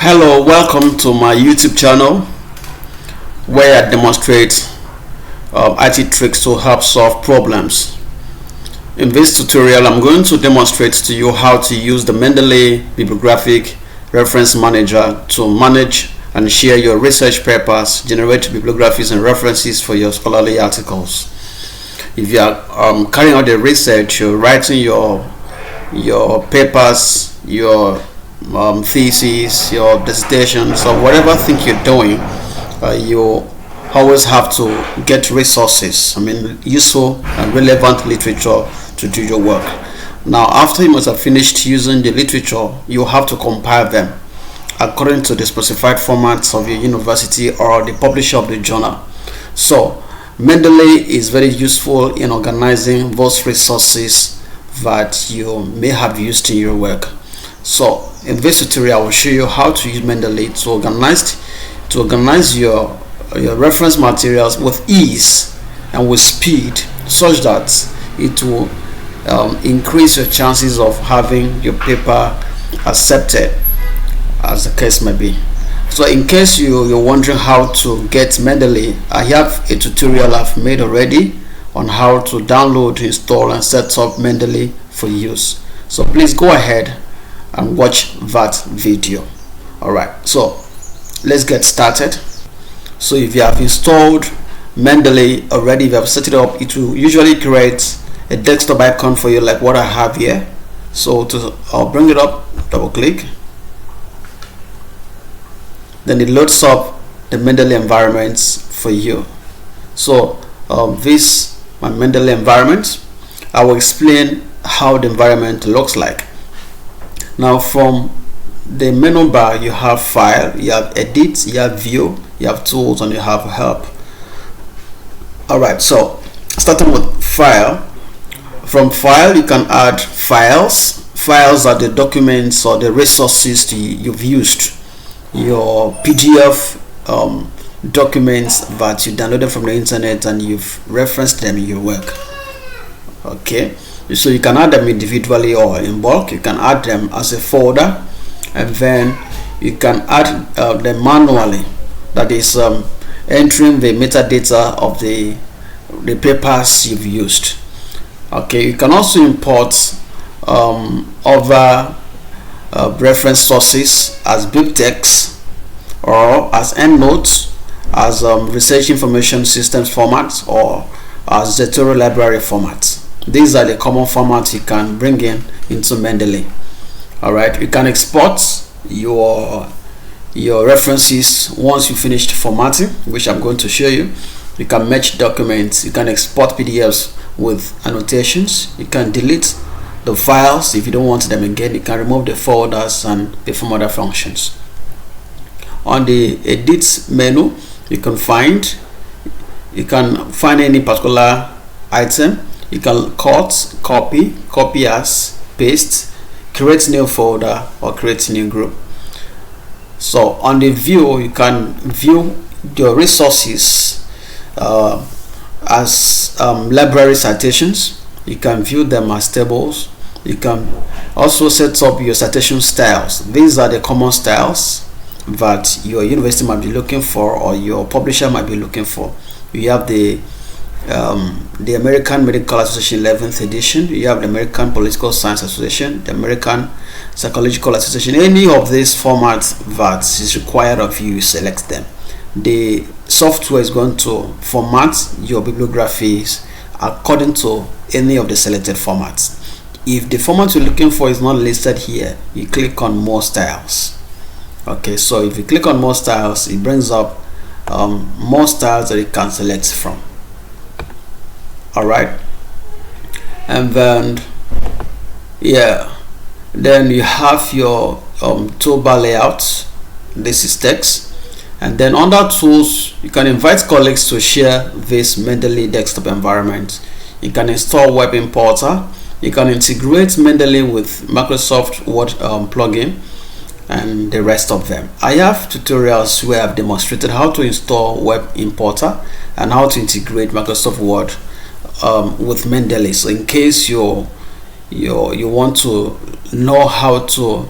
Hello, welcome to my YouTube channel where I demonstrate IT tricks to help solve problems. In this tutorial, I'm going to demonstrate to you how to use the Mendeley Bibliographic Reference Manager to manage and share your research papers, generate bibliographies and references for your scholarly articles. If you are carrying out the research, you're writing your papers, your thesis, your dissertations, or whatever thing you're doing, you always have to get resources, useful and relevant literature to do your work. Now, after you must have finished using the literature, you have to compile them according to the specified formats of your university or the publisher of the journal. So Mendeley is very useful in organizing those resources that you may have used in your work. So in this tutorial, I will show you how to use Mendeley to organize your reference materials with ease and with speed, such that it will increase your chances of having your paper accepted, as the case may be. So in case you're wondering how to get Mendeley, I have a tutorial I've made already on how to download, install and set up Mendeley for use. So please go ahead and watch that video. Alright, so let's get started. So if you have installed Mendeley already, if you have set it up, it will usually create a desktop icon for you like what I have here. So I'll bring it up, double click, then it loads up the Mendeley environments for you. So this my Mendeley environment. I will explain how the environment looks like. Now, from the menu bar, you have File, you have Edit, you have View, you have Tools, and you have Help. Alright, so starting with File. From File, you can add files. Files are the documents or the resources you've used. Your PDF documents that you downloaded from the internet and you've referenced them in your work. Okay, so you can add them individually or in bulk. You can add them as a folder, and then you can add them manually, that is entering the metadata of the papers you've used. Okay, you can also import other reference sources as BibTeX or as EndNotes, as research information systems formats, or as Zotero library formats. These are the common formats you can bring into Mendeley. Alright, you can export your references once you finished formatting, which I'm going to show you. You can merge documents, you can export PDFs with annotations, you can delete the files if you don't want them again, you can remove the folders and perform other functions. On the Edit menu, you can find any particular item. You can cut, copy as, paste, create new folder, or create new group. So on the View, you can view your resources as library citations. You can view them as tables. You can also set up your citation styles. These are the common styles that your university might be looking for or your publisher might be looking for. You have the American Medical Association 11th edition, you have the American Political Science Association, the American Psychological Association. Any of these formats that is required of you, select them. The software is going to format your bibliographies according to any of the selected formats. If the format you're looking for is not listed here, you click on More Styles. Okay, so if you click on More Styles, it brings up more styles that you can select from. Alright, and then then you have your toolbar layout. This is text, and then under Tools, you can invite colleagues to share this Mendeley Desktop environment. You can install Web Importer. You can integrate Mendeley with Microsoft Word plugin and the rest of them. I have tutorials where I've demonstrated how to install Web Importer and how to integrate Microsoft Word with Mendeley. So in case you want to know how to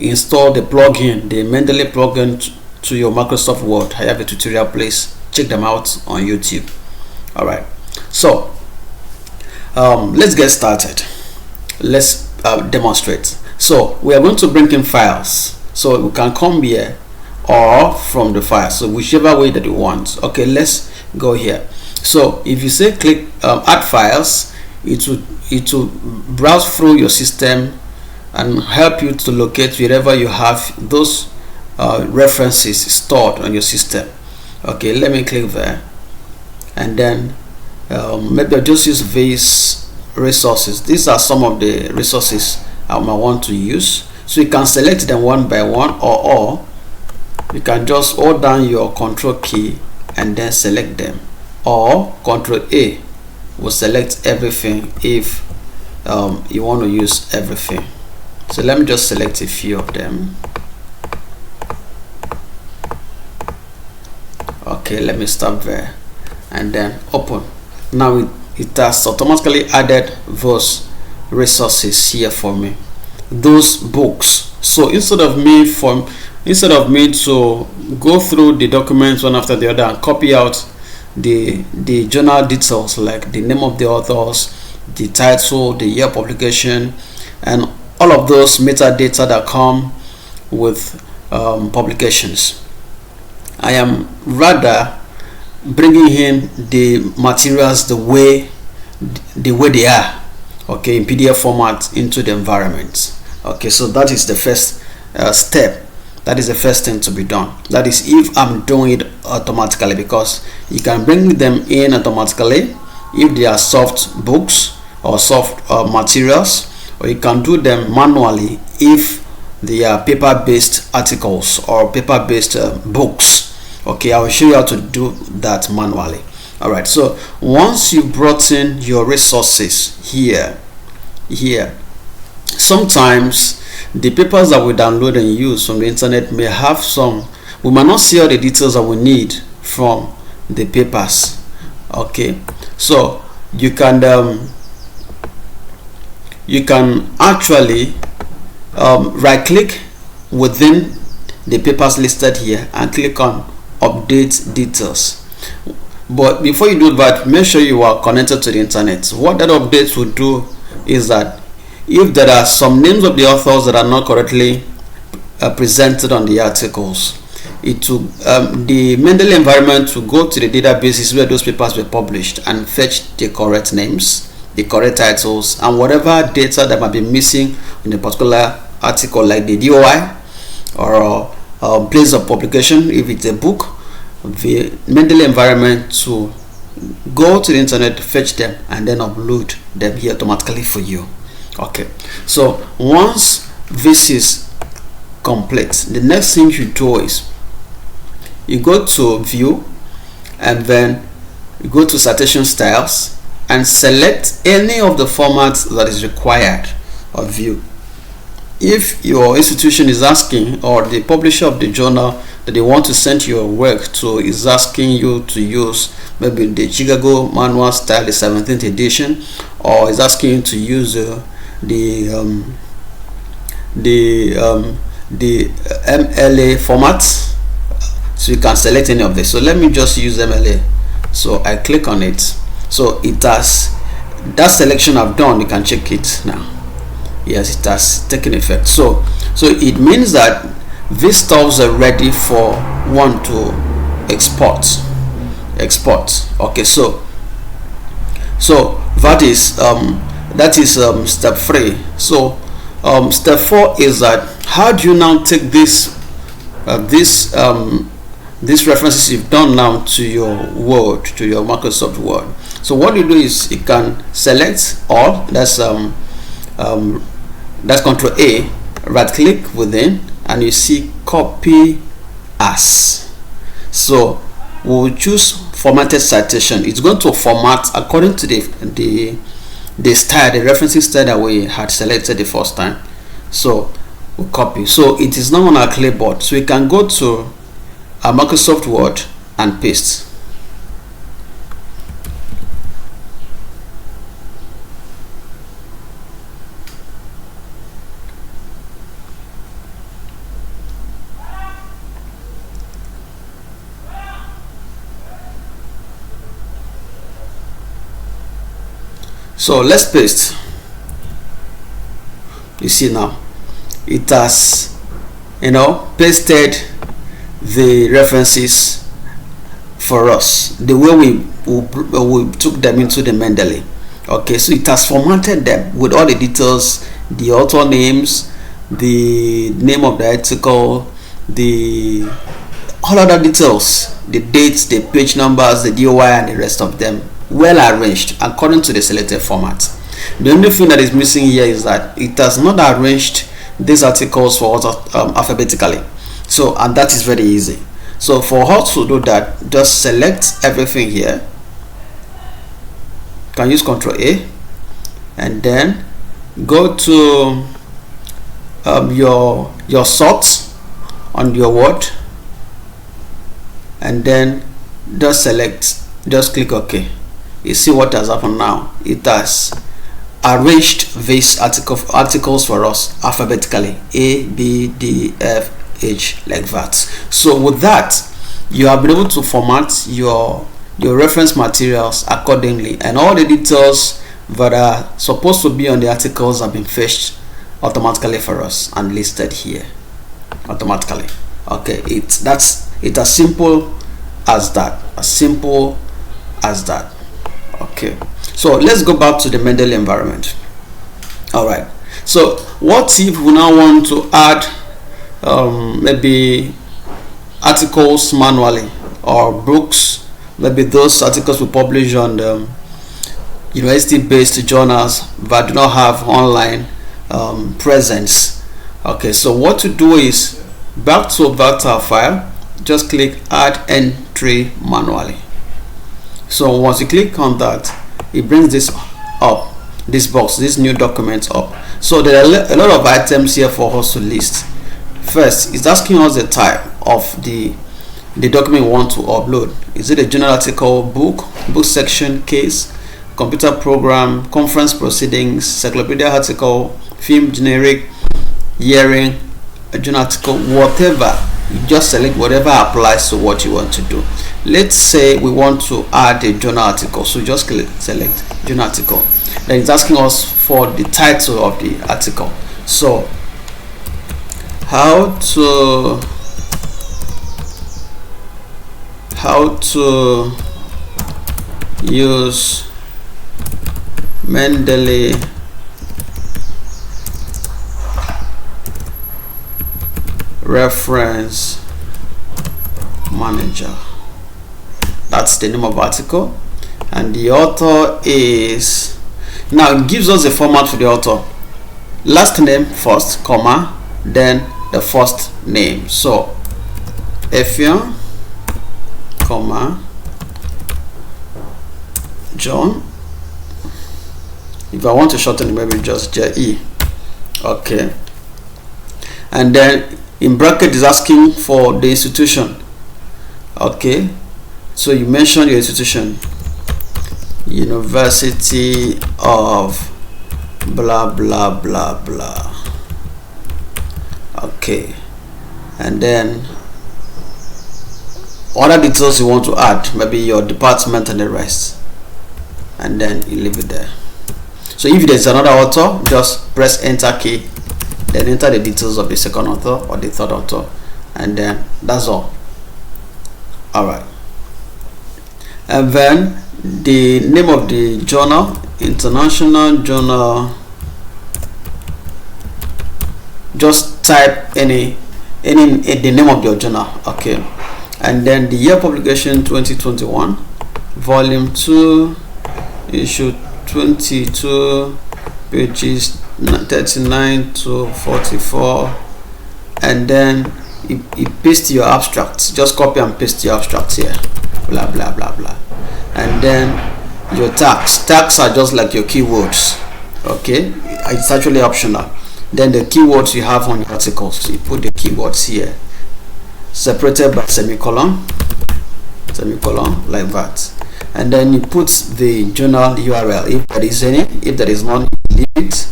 install the plugin, the Mendeley plugin to your Microsoft Word. I have a tutorial, please check them out on YouTube. All right, so let's get started. Let's demonstrate. So we are going to bring in files, so we can come here or from the file, so whichever way that you want. Okay, let's go here. So if you say click add files, it will browse through your system and help you to locate wherever you have those references stored on your system. Okay, let me click there, and then maybe I'll just use these resources. These are some of the resources I might want to use. So you can select them one by one, or you can just hold down your control key and then select them, or control A will select everything if you want to use everything. So let me just select a few of them. Okay, let me stop there and then open. Now it has automatically added those resources here for me, those books. So instead of me to go through the documents one after the other and copy out the journal details like the name of the authors, the title, the year publication, and all of those metadata that come with publications, I am rather bringing in the materials the way they are, okay, in PDF format into the environment. Okay, so that is the first step. That is the first thing to be done. That is if I'm doing it automatically, because you can bring them in automatically if they are soft books or soft materials, or you can do them manually if they are paper-based articles or paper-based books. Okay, I will show you how to do that manually. All right, so once you brought in your resources here, sometimes the papers that we download and use from the internet may have we might not see all the details that we need from the papers. Okay, so you can actually right click within the papers listed here and click on update details. But before you do that, make sure you are connected to the internet. What that update will do is that if there are some names of the authors that are not correctly presented on the articles, it will the Mendeley environment will go to the databases where those papers were published and fetch the correct names, the correct titles, and whatever data that might be missing in a particular article, like the DOI or place of publication if it's a book. The Mendeley environment to go to the internet, fetch them, and then upload them here automatically for you. Okay, so once this is complete, the next thing you do is you go to view, and then you go to citation styles and select any of the formats that is required of you. If your institution is asking, or the publisher of the journal that they want to send your work to is asking you to use maybe the Chicago Manual Style, the 17th edition, or is asking you to use the MLA format, so you can select any of this. So let me just use MLA. So I click on it. So it has that selection I've done. You can check it now. Yes, it has taken effect. So it means that these stuffs are ready for one to export. Okay, so that is step 3. So step 4 is that how do you now take these references you've done now to your Word, to your Microsoft Word. So what you do is you can select all. That's Control A, right click within, and you see copy as. So we'll choose formatted citation. It's going to format according to the style, the referencing style that we had selected the first time. So we'll copy. So it is now on our clipboard. So we can go to our Microsoft Word and paste. So let's paste. You see now it has, pasted the references for us the way we took them into the Mendeley. Okay, so it has formatted them with all the details, the author names, the name of the article, the all other details, the dates, the page numbers, the DOI, and the rest of them, well arranged according to the selected format. The only thing that is missing here is that it has not arranged these articles for us alphabetically. So, and that is very easy. So for us to do that, just select everything here. You can use Ctrl A, and then go to your sort on your Word, and then just click OK. You see what has happened now. It has arranged these articles for us alphabetically, A, B, D, F, H, like that. So with that, you have been able to format your reference materials accordingly, and all the details that are supposed to be on the articles have been fetched automatically for us and listed here automatically. Okay, it's as simple as that. As simple as that. Okay, so let's go back to the Mendeley environment. All right, so what if we now want to add maybe articles manually, or books, maybe those articles we publish on the university-based journals that do not have online presence. Okay, so what to do is, back to that file, just click add entry manually. So once you click on that, it brings this up, this box, this new document up. So there are a lot of items here for us to list. First, it's asking us the type of the document we want to upload. Is it a journal article, book section, case, computer program, conference proceedings, encyclopedia article, film, generic, hearing, a journal article, whatever. You just select whatever applies to what you want to do. Let's say we want to add a journal article, so just select journal article. Then it's asking us for the title of the article. So how to use Mendeley reference manager. That's the name of the article, and the author is, now it gives us a format for the author: last name first, comma, then the first name. So Effiong, comma, John. If I want to shorten it, maybe just JE. Okay, and then in bracket is asking for the institution. Okay, so you mention your institution, University of blah blah blah blah. Okay, and then other details you want to add, maybe your department and the rest, and then you leave it there. So if there's another author, just press enter key, then enter the details of the second author or the third author, and then that's all. All right, and then the name of the journal, international journal. Just type the name of your journal. Okay, and then the year publication 2021, volume 2, issue 22, pages 39 to 44, and then you paste your abstracts. Just copy and paste your abstracts here, blah blah blah blah. And then your tags are just like your keywords. Okay, it's actually optional. Then the keywords you have on your articles, you put the keywords here, separated by semicolon, like that. And then you put the journal URL if there is any. If there is none, leave it.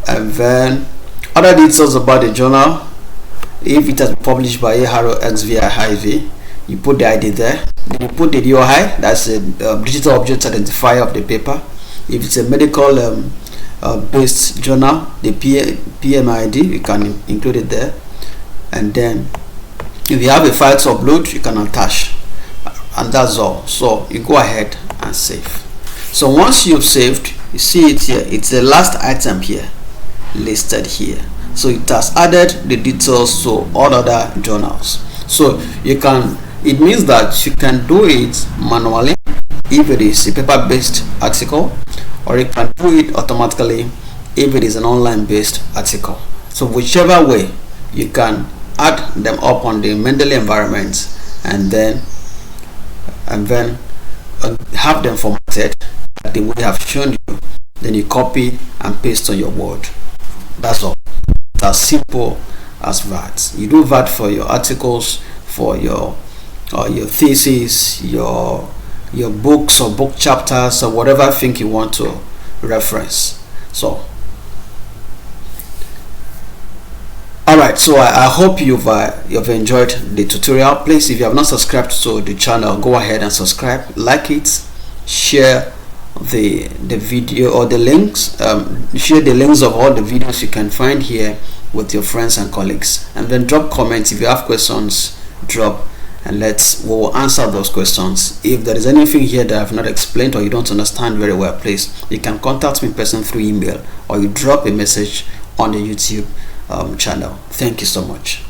And then other details about the journal. If it has been published by AHRO-XVIIV, you put the ID there. Then you put the DOI, that's a digital object identifier of the paper. If it's a medical based journal, the PMID, you can include it there. And then if you have a file to upload, you can attach, and that's all. So you go ahead and save. So once you've saved, you see it here, it's the last item here listed here. So it has added the details to all other journals. So you can, it means that you can do it manually if it is a paper-based article, or you can do it automatically if it is an online-based article. So whichever way, you can add them up on the Mendeley environment, and then have them formatted the way I've shown you. Then you copy and paste on your Word. That's all. It's as simple as that. You do that for your articles, for your thesis, your books or book chapters, or whatever thing you want to reference. So alright, so I hope you've enjoyed the tutorial. Please, if you have not subscribed to the channel, go ahead and subscribe, like it, share the video or the links, share the links of all the videos you can find here with your friends and colleagues, and then drop comments. If you have questions, drop, and we'll answer those questions. If there is anything here that I've not explained or you don't understand very well, please, you can contact me in person through email, or you drop a message on the YouTube channel. Thank you so much.